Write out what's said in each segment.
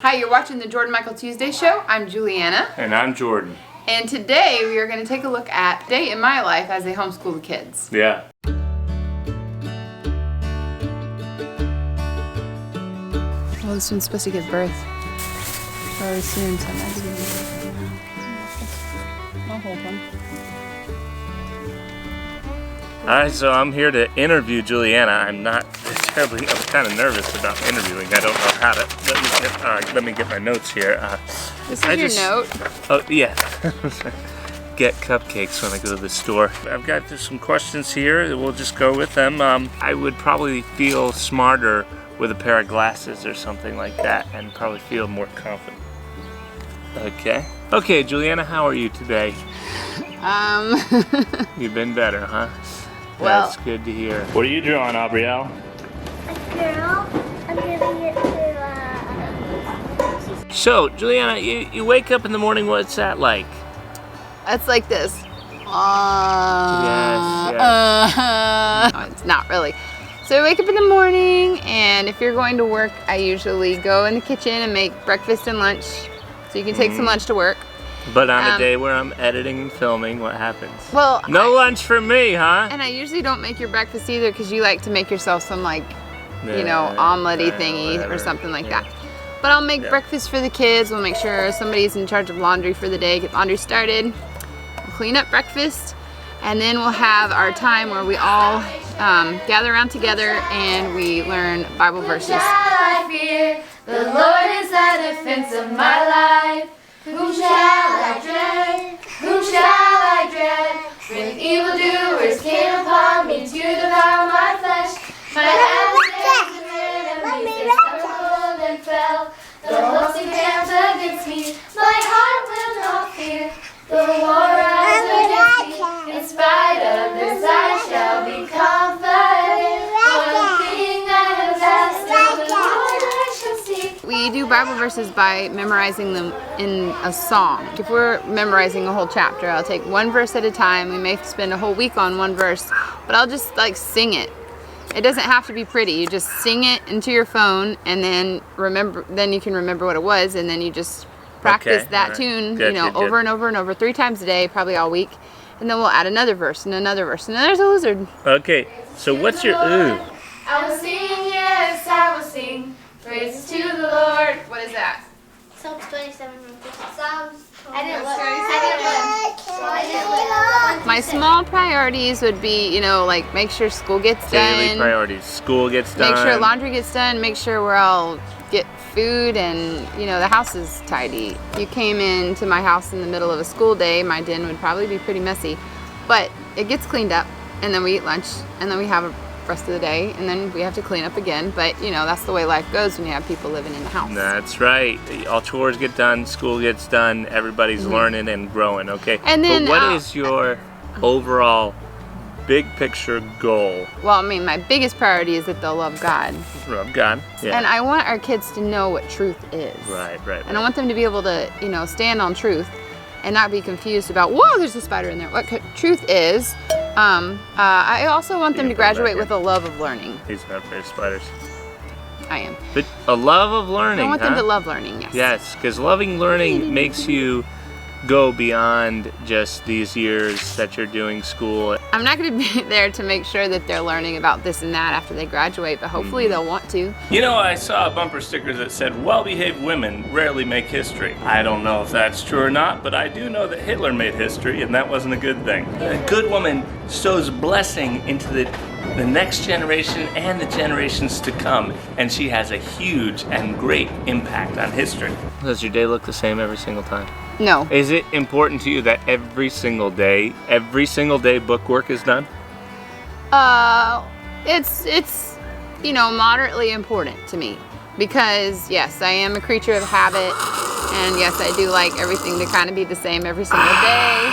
Hi, you're watching the Jordan Michael Tuesday Show. I'm Julianna. And I'm Jordan. And today we are going to take a look at a day in my life as I homeschool the kids. Yeah. Well, this one's supposed to give birth really soon, so I'm not going to I'll hold one. Alright, so I'm here to interview Julianna. I'm kind of nervous about interviewing. I don't know how to. Let me get my notes here. This is your note. Oh, yeah. Get cupcakes when I go to the store. I've got just some questions here. We'll just go with them. I would probably feel smarter with a pair of glasses or something like that and probably feel more confident. Okay, Julianna, how are you today? You've been better, huh? Well, that's good to hear. What are you drawing, Aubrielle? A girl. I'm giving it to So, Julianna, you wake up in the morning, what's that like? it's like this. Yes. No, it's not really. So I wake up in the morning, and if you're going to work, I usually go in the kitchen and make breakfast and lunch, so you can take some lunch to work. But on a day where I'm editing and filming, what happens? Well, no lunch for me, huh? And I usually don't make your breakfast either, because you like to make yourself some omelet-y thingy or something like that. But I'll make breakfast for the kids. We'll make sure somebody's in charge of laundry for the day, get laundry started. We'll clean up breakfast, and then we'll have our time where we all gather around together and we learn Bible verses. Whom shall I fear? The Lord is the defense of my life. Whom shall I dread? Whom shall I dread? When evildoers came upon me to devour my flesh, my adversaries and enemies, they stumbled and fell. The host encamped against me, my heart will not fear. The war rises against me, in spite of this I shall be confident. One thing I have asked of the Lord I shall seek. We do Bible verses by memorizing them in a song. If we're memorizing a whole chapter, I'll take one verse at a time. We may spend a whole week on one verse, but I'll just sing it. It doesn't have to be pretty. You just sing it into your phone, and then you can remember what it was, and then you just practice that tune, good. over and over and over 3 times a day, probably all week. And then we'll add another verse and another verse. And then there's a lizard. Okay, so what's your ooh? I will sing, yes, I will sing. Praises to the Lord. What is that? Psalms 27. Psalms. I didn't look. My small priorities would be, make sure school gets done. Daily priorities. School gets done. Make sure laundry gets done. Make sure we're all get food, and the house is tidy. If you came into my house in the middle of a school day, my den would probably be pretty messy. But it gets cleaned up, and then we eat lunch, and then we have a rest of the day, and then we have to clean up again. But that's the way life goes when you have people living in the house. That's right. All chores get done, school gets done, everybody's learning and growing, okay? And then but what is your overall big picture goal? Well, my biggest priority is that they'll love God. Love God, yeah. And I want our kids to know what truth is. Right. And I want them to be able to, stand on truth and not be confused about, whoa, there's a spider in there. What truth is. I also want them to graduate with a love of learning. He's not afraid of spiders. I am. But a love of learning, I want them to love learning, yes. Yes, because loving learning makes you go beyond just these years that you're doing school. I'm not going to be there to make sure that they're learning about this and that after they graduate, but hopefully they'll want to. I saw a bumper sticker that said, well-behaved women rarely make history. I don't know if that's true or not, but I do know that Hitler made history, and that wasn't a good thing. A good woman sows blessing into the next generation and the generations to come, and she has a huge and great impact on history. Does your day look the same every single time? No. Is it important to you that every single day bookwork is done? It's moderately important to me, because yes, I am a creature of habit, and yes, I do like everything to kind of be the same every single day.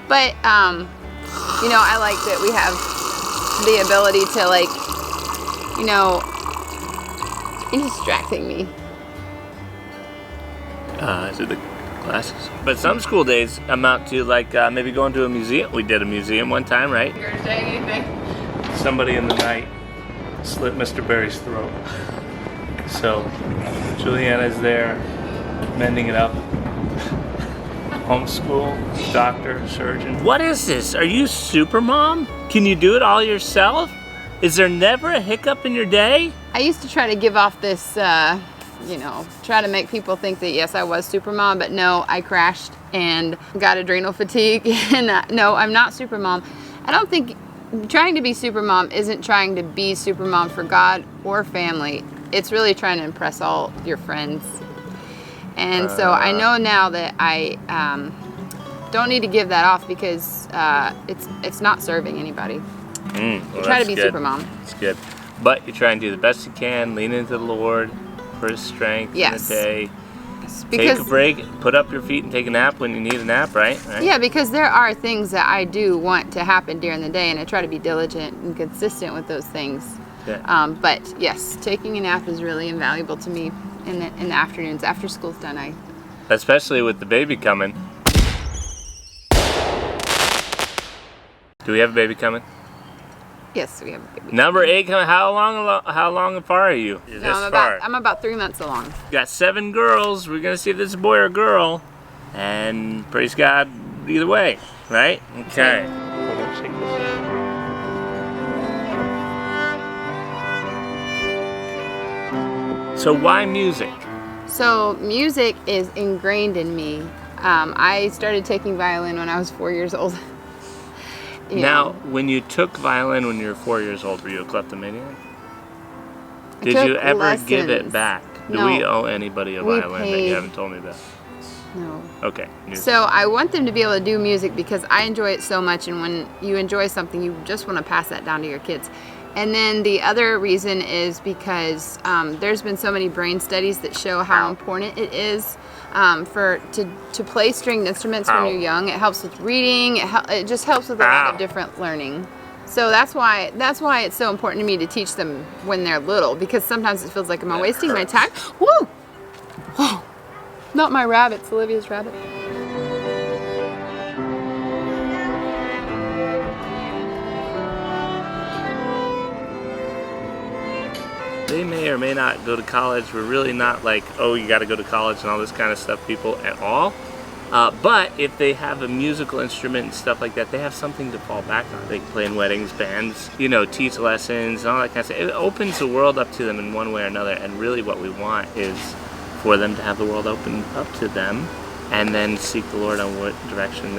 But I like that we have the ability to you're distracting me. Is it the glasses? But some school days amount to maybe going to a museum. We did a museum one time, right? You're saying anything? Somebody in the night slit Mr. Berry's throat. So Julianna's there, mending it up. Homeschool Doctor, surgeon. What is this? Are you super mom? Can you do it all yourself? Is there never a hiccup in your day? I used to try to give off this, try to make people think that yes, I was super mom, but no, I crashed and got adrenal fatigue. And no, I'm not super mom. I don't think trying to be super mom isn't trying to be super mom for God or family. It's really trying to impress all your friends. And so I know now that I don't need to give that off because it's not serving anybody. Well, try to be good. super mom. It's good. But you try and do the best you can, lean into the Lord for his strength in the day. Take a break, put up your feet and take a nap when you need a nap, right? Yeah, because there are things that I do want to happen during the day, and I try to be diligent and consistent with those things. Yeah. But yes, taking a nap is really invaluable to me in the afternoons. After school's done, especially with the baby coming. Do we have a baby coming? Yes, we have a baby. Number 8 coming. How long apart are you? I'm about 3 months along. We got 7 girls. We're gonna see if this is a boy or a girl, and praise God either way, right? Okay. So why music? So music is ingrained in me. I started taking violin when I was 4 years old. Now, when you took violin when you were 4 years old, were you a kleptomaniac? Did you ever give it back? Do we owe anybody a violin that you haven't told me about? No. Okay. So I want them to be able to do music because I enjoy it so much, and when you enjoy something, you just want to pass that down to your kids. And then the other reason is because there's been so many brain studies that show how important it is to play stringed instruments when you're young. It helps with reading. It just helps with a lot of different learning. So that's why it's so important to me to teach them when they're little, because sometimes it feels like, am I wasting my time? Whoa! Whoa! Not my rabbits, Olivias Rabbit. They may or may not go to college. We're really not like, oh, you got to go to college and all this kind of stuff, people, at all. But if they have a musical instrument and stuff like that, they have something to fall back on. They can play in weddings, bands, teach lessons, and all that kind of stuff. It opens the world up to them in one way or another. And really what we want is for them to have the world open up to them and then seek the Lord on what direction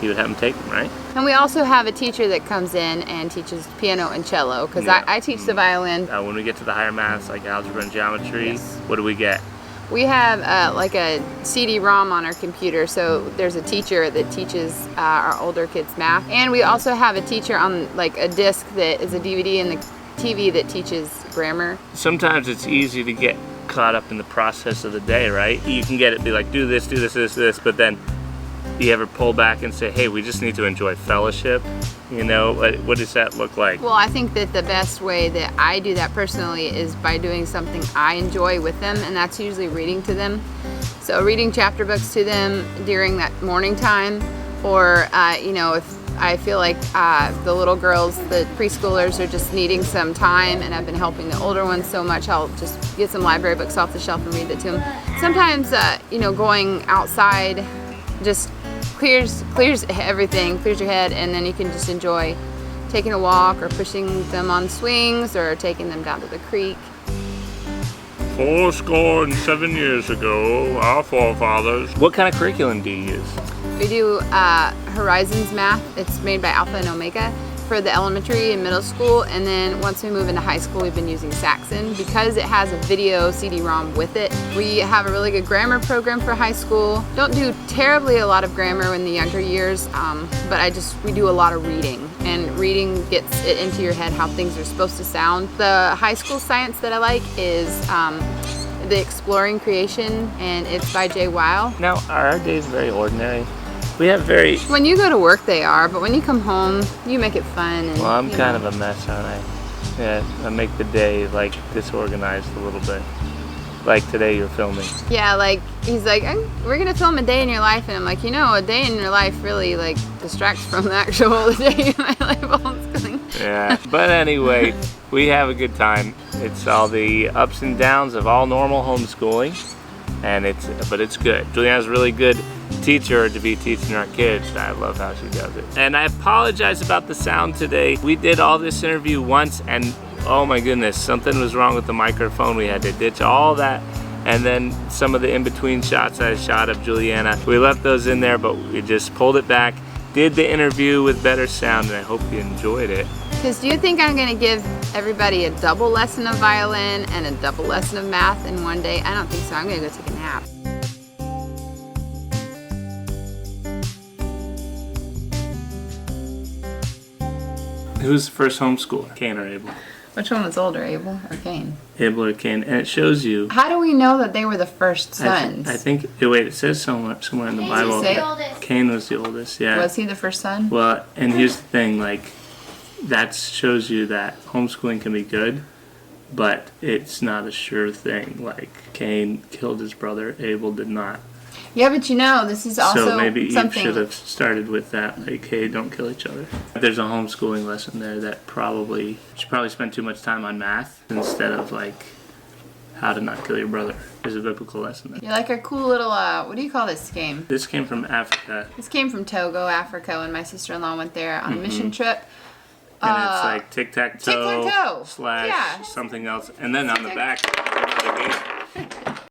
he would have them take them, right? And we also have a teacher that comes in and teaches piano and cello, because I teach the violin. When we get to the higher maths, like algebra and geometry, what do we get? We have like a CD-ROM on our computer, so there's a teacher that teaches our older kids math. And we also have a teacher on like a disc that is a DVD in the TV that teaches grammar. Sometimes it's easy to get caught up in the process of the day, right? You can get it, be like, do this, but then you ever pull back and say, hey, we just need to enjoy fellowship? What does that look like? Well, I think that the best way that I do that personally is by doing something I enjoy with them, and that's usually reading to them. So reading chapter books to them during that morning time, or if I feel like the little girls, the preschoolers, are just needing some time, and I've been helping the older ones so much, I'll just get some library books off the shelf and read it to them. Sometimes, going outside just clears everything, clears your head, and then you can just enjoy taking a walk or pushing them on swings or taking them down to the creek. 407 years ago, our forefathers. What kind of curriculum do you use? We do Horizons Math. It's made by Alpha and Omega for the elementary and middle school, and then once we move into high school, we've been using Saxon because it has a video CD-ROM with it. We have a really good grammar program for high school. Don't do terribly a lot of grammar in the younger years, but we do a lot of reading, and reading gets it into your head how things are supposed to sound. The high school science that I like is The Exploring Creation, and it's by Jay Weil. Now, are our days very ordinary? When you go to work, they are, but when you come home, you make it fun. And, well, I'm kind of a mess, aren't I? Yeah, I make the day disorganized a little bit. Like today, you're filming. Yeah, he's like, we're gonna film a day in your life, and I'm like, a day in your life really distracts from the actual day in my life. Yeah, but anyway, we have a good time. It's all the ups and downs of all normal homeschooling, and but it's good. Julianna's a really good teacher to be teaching our kids. I love how she does it. And I apologize about the sound today. We did all this interview once, and oh my goodness, something was wrong with the microphone. We had to ditch all that. And then some of the in-between shots I shot of Julianna, we left those in there, but we just pulled it back, did the interview with better sound, and I hope you enjoyed it. Because do you think I'm going to give everybody a double lesson of violin and a double lesson of math in one day? I don't think so. I'm going to go take a nap. Who's the first homeschooler, Cain or Abel? Which one was older, Abel or Cain? Abel or Cain, and it shows you. How do we know that they were the first sons? I think. Wait, it says somewhere in the Bible. Cain was the oldest. Yeah. Was he the first son? Well, and here's the thing, like, that shows you that homeschooling can be good, but it's not a sure thing. Like, Cain killed his brother, Abel did not. Yeah, but this is also so maybe Eve something. should have started with that, like, hey, don't kill each other. There's a homeschooling lesson there that should probably spend too much time on math instead of, like, how to not kill your brother. There's a biblical lesson there. You like our cool little, what do you call this game? This came from Africa. This came from Togo, Africa, when my sister-in-law went there on a mission trip. And it's like tic-tac-toe Tic-tac-toe. / something else. And then on the back, another game.